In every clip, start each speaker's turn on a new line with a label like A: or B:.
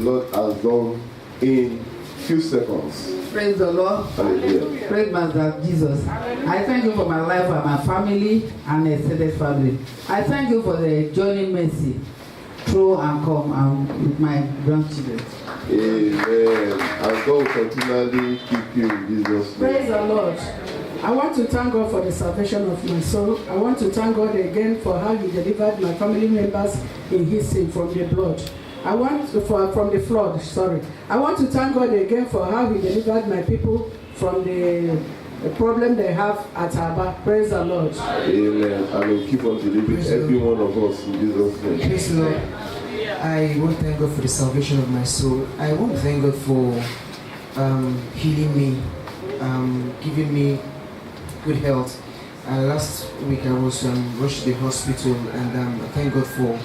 A: Lord has done in few seconds.
B: Praise the Lord.
A: Hallelujah.
B: Praise Master Jesus. I thank you for my life and my family and extended family. I thank you for the journey mercy through and come and with my grandchildren.
A: Amen. And God will continually keep you in Jesus' name.
C: Praise the Lord. I want to thank God for the salvation of my soul. I want to thank God again for how He delivered my family members in His sin from the blood. From the flood. Sorry. I want to thank God again for how He delivered my people from the problem they have at Aba. Praise the Lord.
A: Amen. And we'll keep on delivering every one of us in Jesus' name.
D: Praise the Lord. I want to thank God for the salvation of my soul. I want to thank God for healing me, giving me good health. Last week I was rushed to the hospital, and I thank God for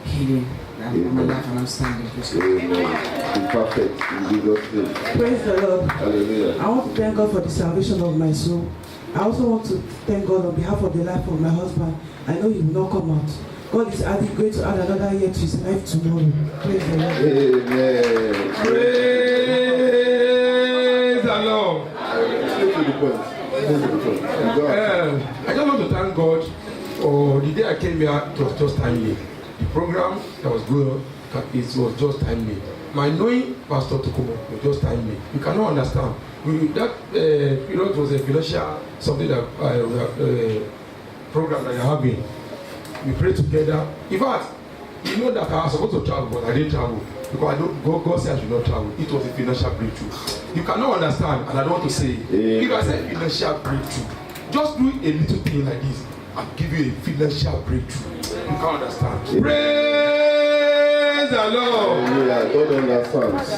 D: healing my life, and I'm standing.
A: Amen. Perfect in Jesus' name.
C: Praise the Lord.
A: Hallelujah.
C: I want to thank God for the salvation of my soul. I also want to thank God on behalf of the life of my husband. I know he will not come out. God is going to add another year to his life tomorrow. Praise the Lord.
A: Amen.
E: Praise the Lord. I just want to thank God for the day I came here. It was just timely. The program that was going on, it was just timely. My knowing Pastor Tokunbo was just timely. You cannot understand. That period was a financial something that program that you're having. We pray together. In fact, you know that I was supposed to travel, but I didn't travel because God said I should not travel. It was a financial breakthrough. You cannot understand, and I don't want to say it. If I say financial breakthrough, just do a little thing like this. I'll give you a financial breakthrough. You can't understand. Praise the Lord.
A: Hallelujah. God understands.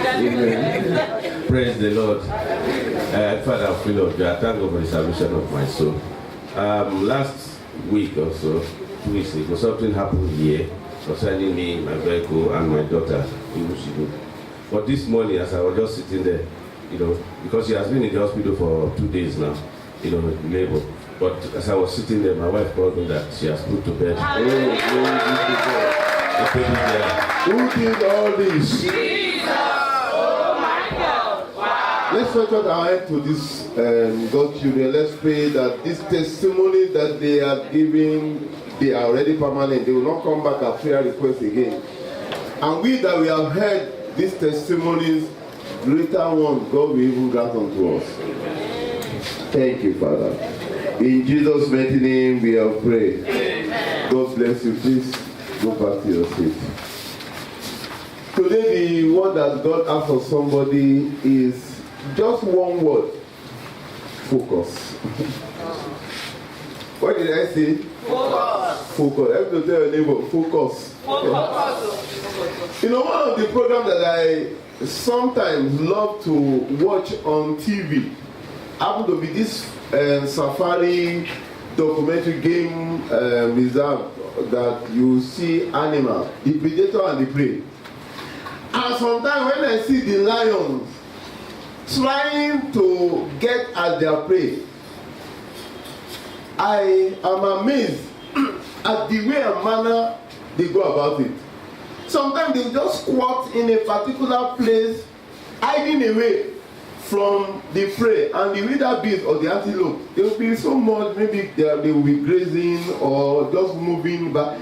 A: Amen.
F: Praise the Lord. Father, I feel of you. I thank God for the salvation of my soul. Last week or so, 2 weeks ago, something happened here concerning me, my vehicle, and my daughter, Iwushibu. But this morning, as I was just sitting there, because she has been in the hospital for 2 days now, labor. But as I was sitting there, my wife called me that she has put to bed.
A: Who did all this?
G: Jesus! Oh my God! Wow!
A: Let's stretch out our hand to this God children. Let's pray that this testimony that they are giving, they are already permanent. They will not come back as prayer requests again. And we that we have heard these testimonies, greater ones, God will even grant unto us. Thank you, Father. In Jesus' mighty name we have prayed. God bless you. Please go back to your seat. Today the word that God has for somebody is just one word. Focus. What did I say?
G: Focus.
A: Focus. I have to tell your neighbor, focus.
G: Focus.
A: One of the programs that I sometimes love to watch on TV happened to be this safari documentary game reserve that you see animals, the predator and the prey. And sometimes when I see the lions trying to get at their prey, I am amazed at the way and manner they go about it. Sometimes they just squat in a particular place, hiding away from the prey, and the wilder beast or the antelope, they will be so much, maybe they will be grazing or just moving, but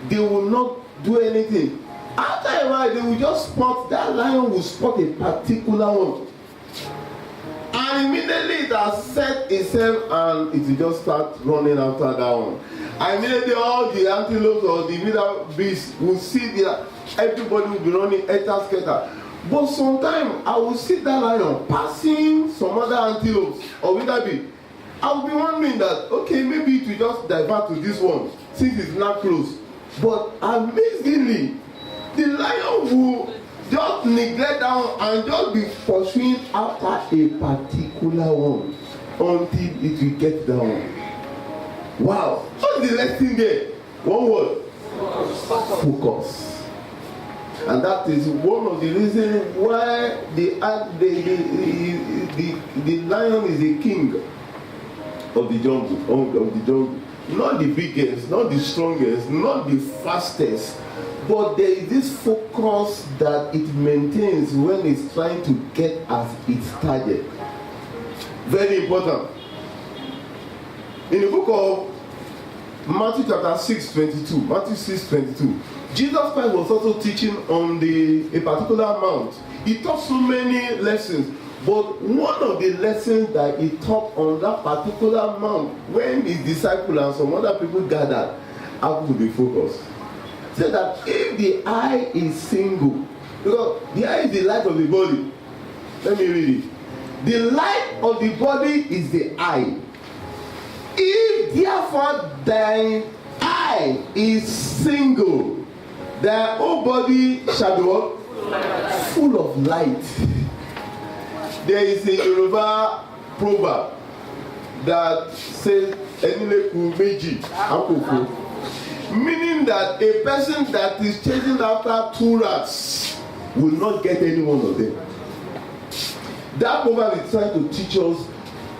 A: they will not do anything. After a while, they will just spot, that lion will spot a particular one. And immediately it has set itself and it will just start running after that one. And immediately all the antelopes or the wilder beasts will see everybody will be running scatter. But sometimes I will see that lion passing some other antelopes or wilder beast. I will be wondering that, okay, maybe it will just divert to this one since it's not close. But amazingly, the lion will just neglect that one and just be pursuing after a particular one until it will get that one. Wow. What's the lesson there? One word. Focus. And that is one of the reasons why the lion is a king of the jungle. Not the biggest, not the strongest, not the fastest, but there is this focus that it maintains when it's trying to get at its target. Very important. In the book of Matthew chapter 6:22, Matthew 6:22, Jesus Christ was also teaching on a particular mount. He taught so many lessons, but one of the lessons that he taught on that particular mount, when his disciples and some other people gathered, happened to be focused. He said that if the eye is single, because the eye is the light of the body. Let me read it. The light of the body is the eye. If therefore thine eye is single, thy whole body shall be what? Full of light. There is a Yoruba proverb that says "Enileku meji akoko," meaning that a person that is chasing after two rats will not get any one of them. That proverb is trying to teach us,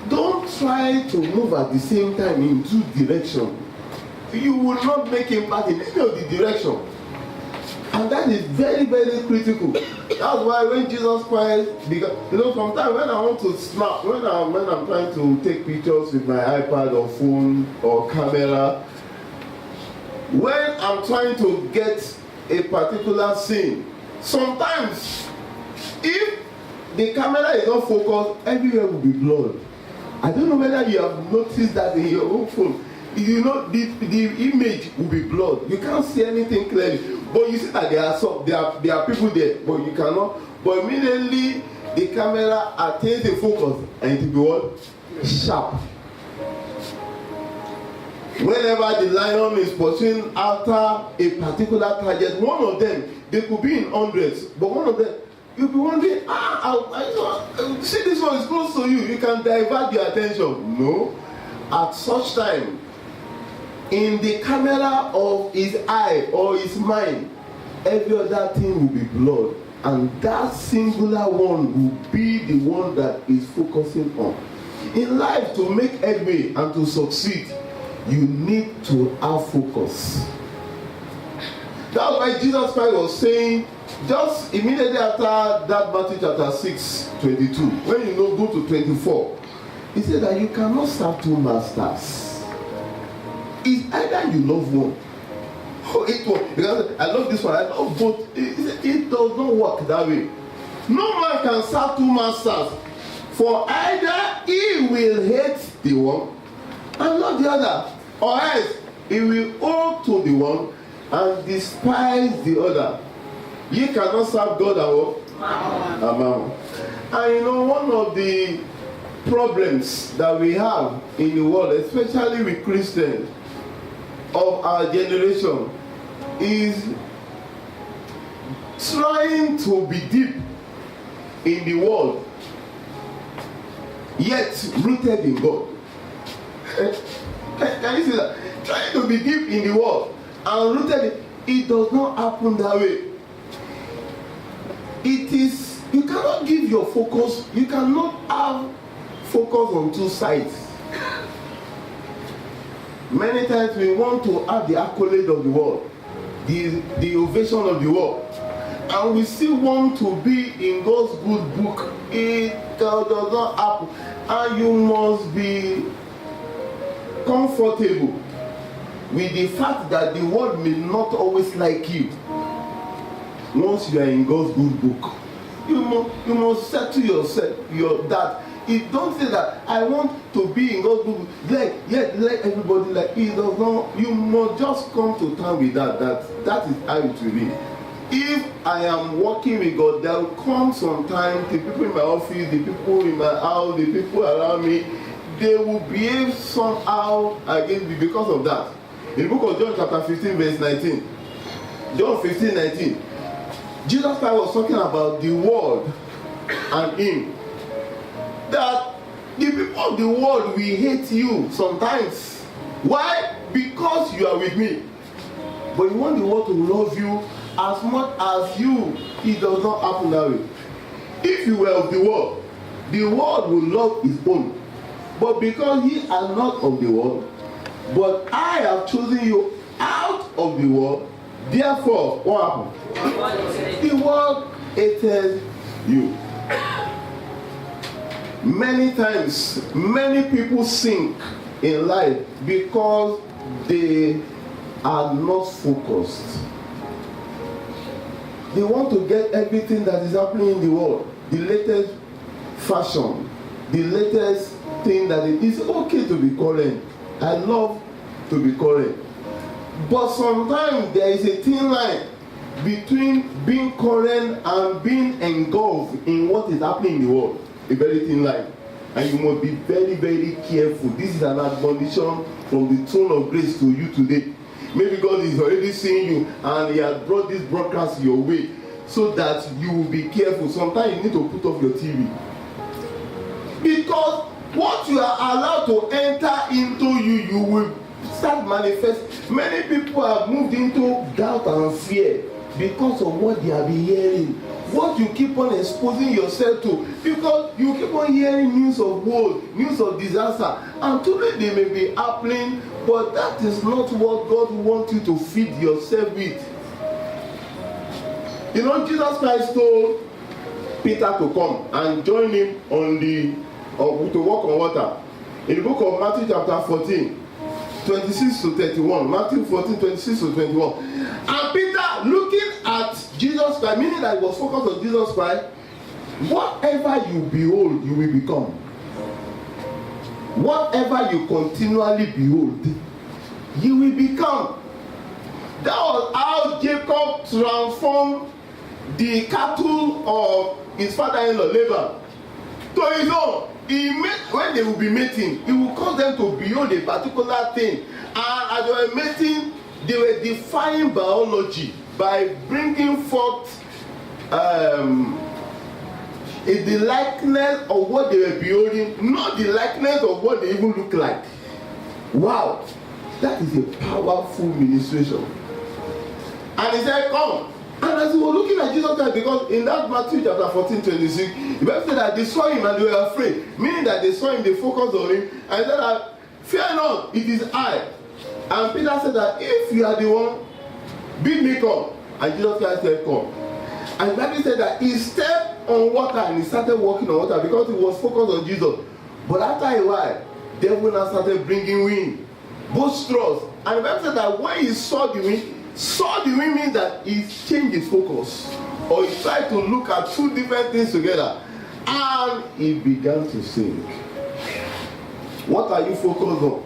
A: don't try to move at the same time in two directions. You will not make impact in any of the direction. And that is very, very critical. That's why when Jesus Christ, because, sometimes when I want to snap, when I'm trying to take pictures with my iPad or phone or camera, when I'm trying to get a particular scene, sometimes if the camera is not focused, everywhere will be blurred. I don't know whether you have noticed that in your own phone. The image will be blurred. You can't see anything clearly. But you see that there are people there, but you cannot. But immediately the camera attains the focus and it will be what? Sharp. Whenever the lion is pursuing after a particular target, one of them, they could be in hundreds, but one of them, you'll be wondering, see, this one is close to you, you can divert your attention. No. At such time, in the camera of his eye or his mind, every other thing will be blurred, and that singular one will be the one that is focusing on. In life, to make headway and to succeed, you need to have focus. That's why Jesus Christ was saying, just immediately after that Matthew chapter 6:22, when you go to 24, he said that you cannot serve two masters. It's either you love one or it won't. Because I love this one, I love both. It does not work that way. No man can serve two masters, for either he will hate the one and love the other, or else he will owe to the one and despise the other. Ye cannot serve God and Mammon. And one of the problems that we have in the world, especially with Christians of our generation, is trying to be deep in the world, yet rooted in God. Can you see that? Trying to be deep in the world and rooted, it does not happen that way. It is, you cannot give your focus, you cannot have focus on two sides. Many times we want to have the accolade of the world, the ovation of the world, and we still want to be in God's good book. It does not happen, and you must be comfortable with the fact that the world may not always like you. Once you are in God's good book, you must settle yourself that. It don't say that I want to be in God's book. Let everybody like it does not. You must just come to terms with that is how it will be. If I am working with God, there will come some time, the people in my office, the people in my house, the people around me, they will behave somehow against me because of that. In the book of John chapter 15 verse 19, John 15:19, Jesus Christ was talking about the world and him. That the people of the world will hate you sometimes. Why? Because you are with me. But you want the world to love you as much as you. It does not happen that way. If you were of the world will love his own. But because ye are not of the world, but I have chosen you out of the world, Therefore, what happened? The world hated you. Many times, many people sink in life because they are not focused. They want to get everything that is happening in the world, the latest fashion, the latest thing that it is okay to be current. I love to be current. But sometimes there is a thin line between being current and being engulfed in what is happening in the world. A very thin line. And you must be very, very careful. This is an admonition from the throne of grace to you today. Maybe God is already seeing you and He has brought this broadcast your way so that you will be careful. Sometimes you need to put off your TV. Because what you are allowed to enter into you will start manifest. Many people have moved into doubt and fear because of what they have been hearing. What you keep on exposing yourself to, because you keep on hearing news of war, news of disaster, and today they may be happening, but that is not what God wants you to feed yourself with. You know, Jesus Christ told Peter to come and join him on to walk on water. In the book of Matthew chapter 14, 26 to 31. Matthew 14, 26 to 21. And Peter, looking at Jesus Christ, meaning that he was focused on Jesus Christ, whatever you behold, you will become. Whatever you continually behold, you will become. That was how Jacob transformed the cattle of his father-in-law Laban to his own. When they will be mating, he will cause them to behold a particular thing. And as they were mating, they were defying biology by bringing forth the likeness of what they were beholding, not the likeness of what they even look like. Wow, that is a powerful ministration. And he said, come. And as he was looking at Jesus Christ, because in that Matthew chapter 14, 26, the Bible said that they saw him and they were afraid. Meaning that they saw him, they focused on him, and said that, fear not, it is I. And Peter said that if you are the one, bid me come. And Jesus Christ said, come. And the Bible said that he stepped on water and he started walking on water because he was focused on Jesus. But after a while, the devil now started bringing wind, boisterous. And the Bible said that when he saw the wind means that he changed his focus, or he tried to look at two different things together, and he began to sink. What are you focused on?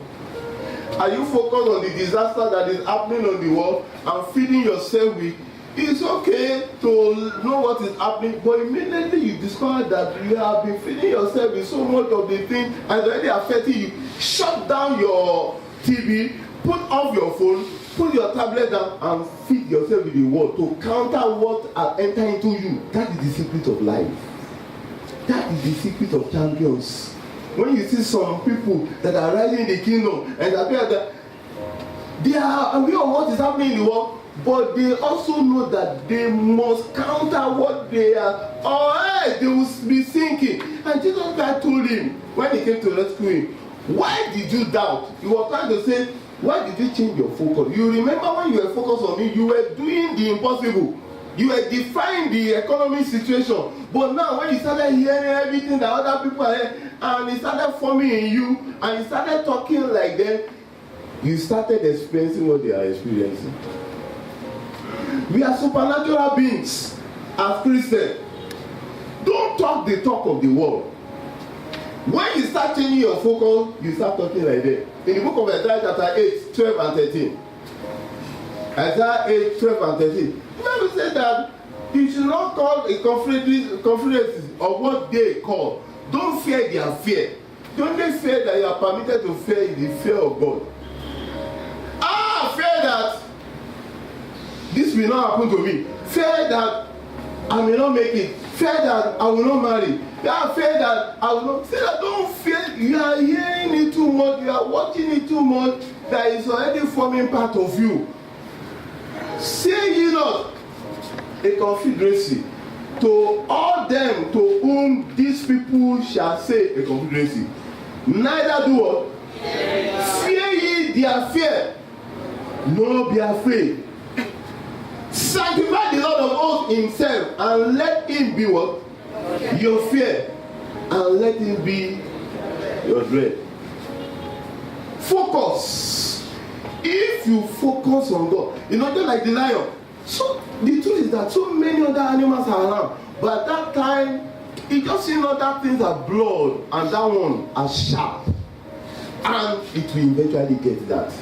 A: Are you focused on the disaster that is happening on the world and feeding yourself with? It's okay to know what is happening, but immediately you discover that you have been feeding yourself with so much of the thing and it's already affecting you. Shut down your TV, put off your phone, put your tablet down and feed yourself with the word to counter what has entered into you. That is the secret of life. That is the secret of champions. When you see some people that are rising in the kingdom and they are aware of what is happening in the world, but they also know that they must counter what they are, or else they will be sinking. And Jesus Christ told him when he came to rescue him, why did you doubt? He was trying to say, why did you change your focus? You remember when you were focused on me, you were doing the impossible. You were defying the economic situation. But now when you started hearing everything that other people are hearing, and it started forming in you, and you started talking like them, you started experiencing what they are experiencing. We are supernatural beings as Christians. Don't talk the talk of the world. When you start changing your focus, you start talking like that. In the book of Isaiah chapter 8, 12 and 13. Isaiah 8, 12 and 13. The Bible says that you should not call a conference of what they call. Don't fear their fear. The only fear that you are permitted to fear is the fear of God. Fear that this will not happen to me. Fear that I may not make it. Fear that I will not marry. Fear that I will not. Fear that don't fear. You are hearing it too much. You are watching it too much. That is already forming part of you. Say ye not a confederacy to all them to whom these people shall say a confederacy. Neither do what? Fear ye their fear. No, be afraid. Sanctify the Lord of hosts himself, and let him be what? Your fear, and let him be your dread. Focus. If you focus on God, just like the lion. So the truth is that so many other animals are around, but at that time, it just seen other things are blood, and that one are sharp, and it will eventually get that.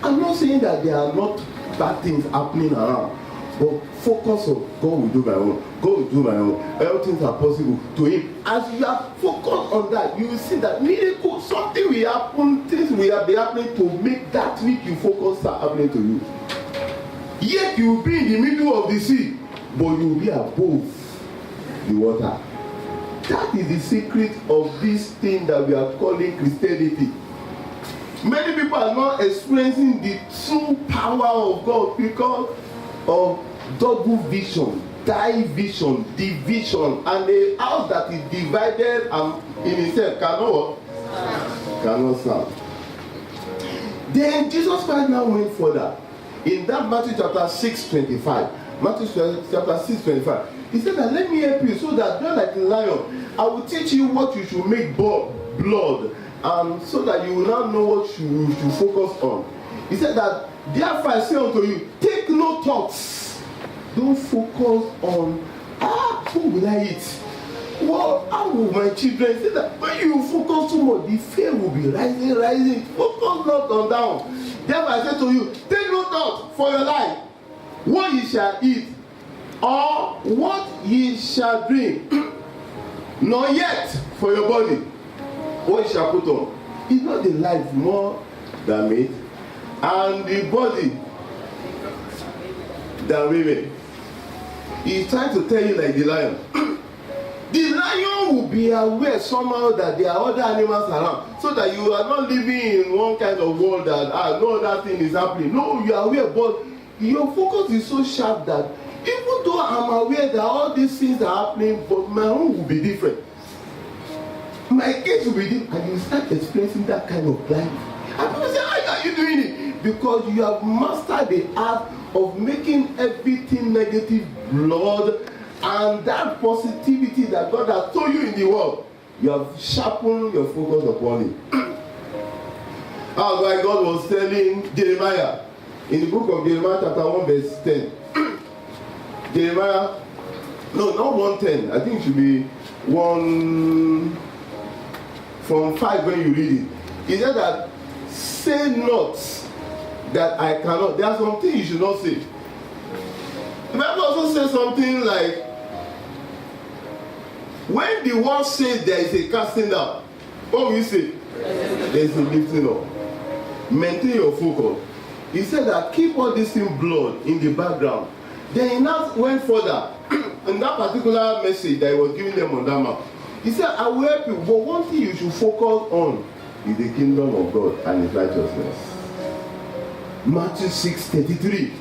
A: I'm not saying that there are not bad things happening around, but focus on God will do my own. God will do my own. All things are possible to him. As you are focused on that, you will see that miracle, something will happen, things will be happening to make that which you focus are happening to you. Yet you will be in the middle of the sea, but you will be above the water. That is the secret of this thing that we are calling Christianity. Many people are not experiencing the true power of God because of double vision, division, division, and a house that is divided and in itself cannot stand. Then Jesus Christ now went further. In that Matthew chapter 6:25, Matthew chapter 6:25, he said that let me help you so that just like a lion, I will teach you what you should make blood, and so that you will not know what you should focus on. He said that therefore I say unto you, take no thoughts. Don't focus on who will I eat? Well, how will my children? Say that when you focus too much, the fear will be rising. Focus not on down. Therefore I say to you, take no thought for your life, what ye shall eat, or what ye shall drink, nor yet for your body, what ye shall put on. Is not the life more than meat, and the body than women? He's trying to tell you like the lion. The lion will be aware somehow that there are other animals around, so that you are not living in one kind of world that no other thing is happening. No, you are aware, but your focus is so sharp that even though I'm aware that all these things are happening, but my own will be different. My case will be different, and you start experiencing that kind of life. And people say, how are you doing it? Because you have mastered the art of making everything negative blood, and that positivity that God has told you in the world, you have sharpened your focus upon it. That's why God was telling Jeremiah in the book of Jeremiah chapter 1 verse 10. Jeremiah, no, not 1:10. I think it should be 1 from 5 when you read it. He said that, say not that I cannot. There are some things you should not say. The Bible also says something like, when the word says there is a casting down, what will you say? There is a lifting up. Maintain your focus. He said that keep all this in blood in the background. Then he now went further in that particular message that he was giving them on that map. He said, I will help you, but one thing you should focus on is the kingdom of God and his righteousness. Matthew 6:33.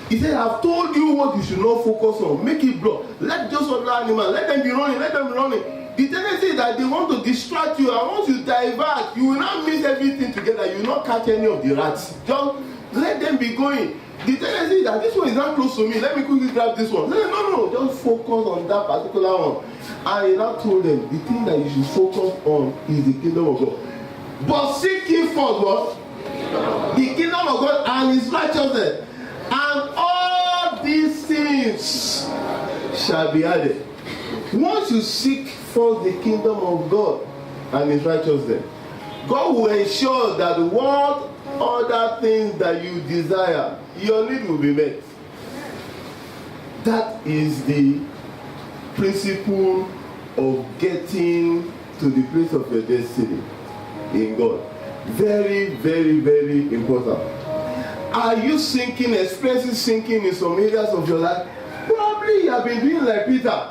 A: He said, I've told you what you should not focus on. Make it blood. Let just other animals, let them be running, let them be running. The tendency is that they want to distract you, and once you divert, you will not mix everything together. You will not catch any of the rats. Just let them be going. The tendency is that this one is not close to me. Let me quickly grab this one. No. Just focus on that particular one. And he now told them, the thing that you should focus on is the kingdom of God. But seek ye first what? The kingdom of God and his righteousness. And all these things shall be added. Once you seek for the kingdom of God and his righteousness, God will ensure that what other things that you desire, your need will be met. That is the principle of getting to the place of your destiny in God. Very, very, very important. Are you sinking, experiencing sinking in some areas of your life? Probably you have been doing like Peter.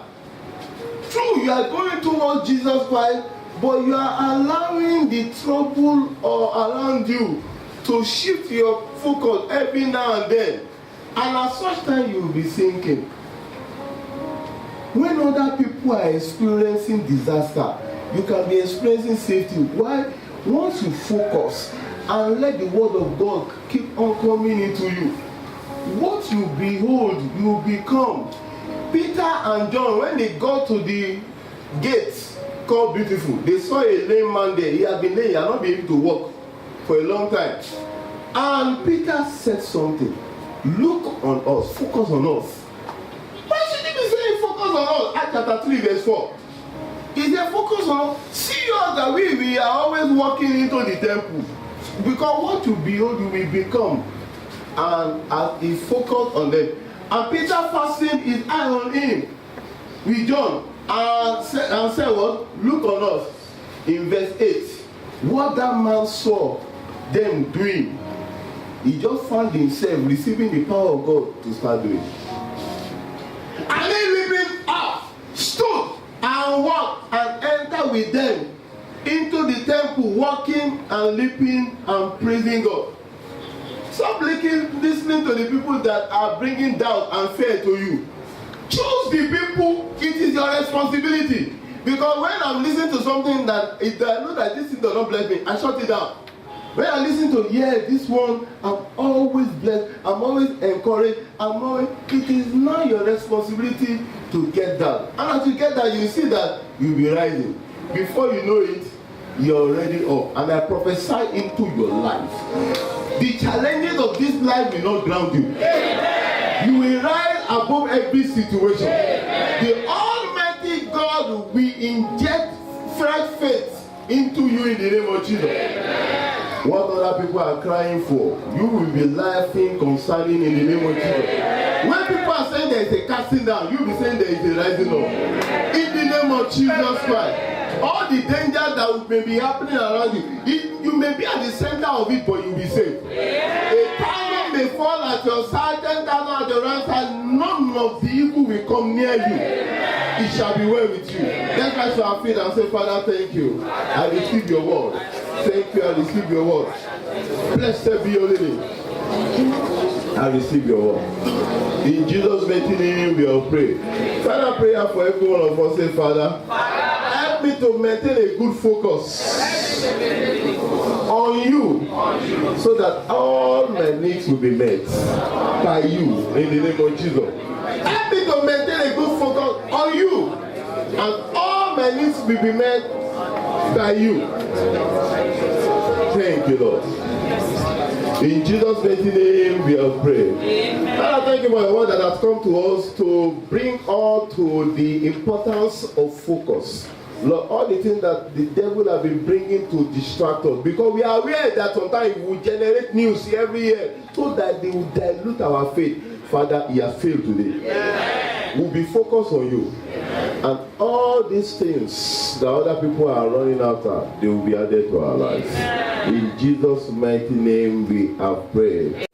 A: True, you are going towards Jesus Christ, but you are allowing the trouble around you to shift your focus every now and then. And at such time you will be sinking. When other people are experiencing disaster, you can be experiencing safety. Why? Once you focus and let the word of God keep on coming into you, what you behold, you become. Peter and John, when they got to the gate called Beautiful, they saw a lame man there. He had been lame, he had not been able to walk for a long time. And Peter said something. Look on us, focus on us. Why should he be saying focus on us? Acts chapter 3 verse 4. Is there focus on us? See us that we are always walking into the temple. Because what you behold, you will become. And as he focused on them. And Peter fastened his eye on him with John and said what? Look on us. In verse 8. What that man saw them doing, he just found himself receiving the power of God to start doing. And he leaping up, stood and walked and entered with them into the temple, walking and leaping and praising God. Stop listening to the people that are bringing doubt and fear to you. Choose the people. It is your responsibility. Because when I'm listening to something that I know that this thing does not bless me, I shut it down. When I listen to, this one, I'm always blessed, I'm always encouraged, it is now your responsibility to get that. And as you get that, you see that you'll be rising. Before you know it, you're already up. And I prophesy into your life. The challenges of this life will not ground you. Amen. You will rise above every situation. Amen. The Almighty God will inject fresh faith into you in the name of Jesus. Amen. What other people are crying for, you will be laughing concerning in the name of Jesus. Amen. When people are saying there is a casting down, you will be saying there is a rising up. Amen. In the name of Jesus Christ. All the danger that may be happening around you, you may be at the center of it, but you'll be safe. Yeah. 1,000 may fall at your side, 10,000 at your right side, none of the evil will come near you. Yeah. It shall be well with you. Let's rise to our feet and say, Father, thank you. I receive your word. Thank you, I receive your word. Blessed be your name. I receive your word. In Jesus' mighty name we all pray. Father, prayer for every one of us. Say, Father, help me to maintain a good focus on you, so that all my needs will be met by you in the name of Jesus. Help me to maintain a good focus on you, and all my needs will be met by you. Thank you, Lord. In Jesus' mighty name we have prayed. Father, thank you for the word that has come to us to bring all to the importance of focus. Lord, all the things that the devil has been bringing to distract us, because we are aware that sometimes we will generate news every year so that they will dilute our faith. Father, he has failed today. Amen. We'll be focused on you. Amen. And all these things that other people are running after, they will be added to our lives. Amen. In Jesus' mighty name we have prayed.